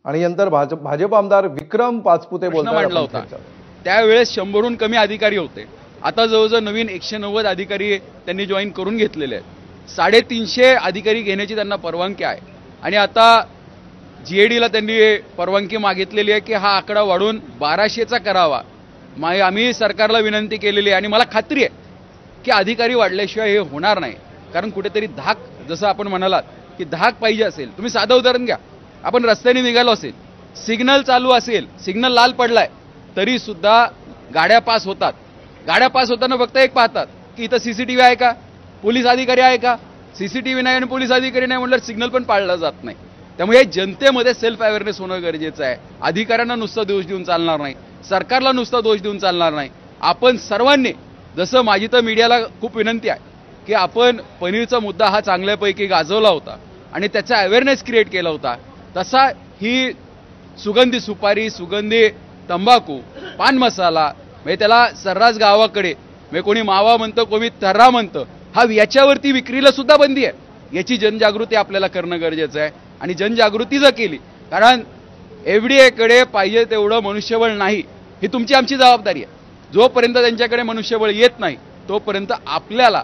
आणि नंतर भाजप आमदार विक्रम पाचपुते मांडला होता। त्यावेळेस 100हून कमी अधिकारी होते। आता जवळजवळ नवीन 190 अधिकारी त्यांनी जॉईन करून घेतलेले आहेत। 350 अधिकारी घेण्याची त्यांना परवानगी आहे आणि आता जीएडीला त्यांनी परवानगी मागितलेली आहे की हा आकडा वाढून 1200चा करावा। आम्ही सरकारला विनंती केलेली आहे आणि मला खात्री आहे की अधिकारी वाढल्याशिवाय हे होणार नाही। कारण कुठेतरी धाक, जसं आपण म्हणालात की धाक पाहिजे असेल, तुम्ही साधं उदाहरण घ्या, आपण रस्त्याने निघालो असेल, सिग्नल चालू असेल, सिग्नल लाल पडलाय तरी सुद्धा गाड्या पास होतात। गाड्या पास होताना फक्त एक पाहतात की इथं सीसीटीव्ही आहे का, पोलीस अधिकारी आहे का। सीसीटीव्ही नाही आणि पोलीस अधिकारी नाही म्हणल्यावर सिग्नल पण पाळला जात नाही। त्यामुळे जनतेमध्ये सेल्फ अवेअरनेस होणं गरजेचं आहे। अधिकाऱ्यांना नुसता दोष देऊन चालणार नाही, सरकारला नुसता दोष देऊन चालणार नाही। आपण सर्वांनी, जसं माझी तर मीडियाला खूप विनंती आहे की आपण पनीरचा मुद्दा हा चांगल्यापैकी गाजवला होता आणि त्याचा अवेअरनेस क्रिएट केला होता, तसा ही सुगंधी सुपारी, सुगंधी तंबाखू, पान मसाला, म्हणजे त्याला सर्रास गावाकडे म्हणजे कोणी मावा म्हणतं, कोणी तर्रा म्हणतं, हा याच्यावरती विक्रीला सुद्धा बंदी आहे। याची जनजागृती आपल्याला करणं गरजेचं आहे आणि जनजागृती जर केली, कारण एफडीएकडे पाहिजे तेवढं मनुष्यबळ नाही, ही तुमची आमची जबाबदारी आहे। जोपर्यंत त्यांच्याकडे मनुष्यबळ येत नाही तोपर्यंत आपल्याला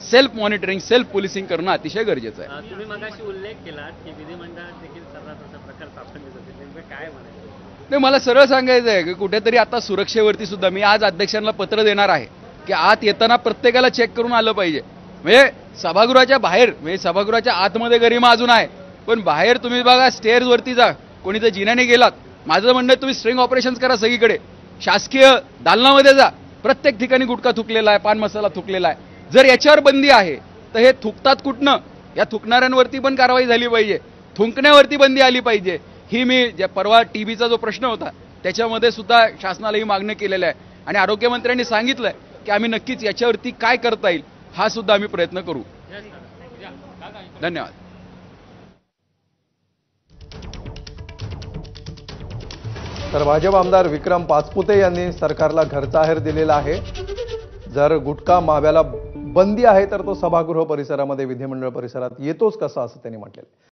सेल्फ मॉनिटरिंग, सेल्फ पोलिसिंग करणं अतिशय गरजेचं आहे। तुम्ही मगाशी उल्लेख केला की विधिमंडळात देखील सर्रास असा प्रकार सापडले जाते, नेमकं काय म्हणायचं? नाही, मला सरळ सांगायचं आहे की कुठेतरी आता सुरक्षेवरती सुद्धा मी आज अध्यक्षांना पत्र देणार आहे की आत येताना प्रत्येकाला चेक करून आलं पाहिजे। म्हणजे सभागृहाच्या बाहेर, म्हणजे सभागृहाच्या आतमध्ये गरिमा अजून आहे, पण बाहेर तुम्ही बघा, स्टेअर्सवरती जा, कोणी तर जिन्याने गेलात, माझं म्हणणं तुम्ही स्ट्रिंग ऑपरेशन्स करा सगळीकडे। शासकीय दालनामध्ये जा, प्रत्येक ठिकाणी गुटखा थुकलेला आहे, पान मसाला थुकलेला आहे। जर याच्यावर बंदी आहे तर हे थुकतात कुठनं, या थुकणाऱ्यांवरती पण कारवाई झाली पाहिजे, थुंकण्यावरती बंदी आली पाहिजे। ही मी ज्या परवा टीबीचा जो प्रश्न होता त्याच्यामध्ये सुद्धा शासनाला ही मागणी केलेली आहे आणि आरोग्यमंत्र्यांनी सांगितलंय की आम्ही नक्कीच याच्यावरती काय करता येईल हा सुद्धा आम्ही प्रयत्न करू। धन्यवाद। तर भाजप आमदार विक्रम पाचपुते यांनी सरकारला घरचाहेर दिलेला आहे। जर गुटखा माव्याला बंदी आहे तर तो सभागृह परिसरामध्ये, विधिमंडळ परिसरात येतोच कसा, असं त्यांनी म्हटलेलं आहे।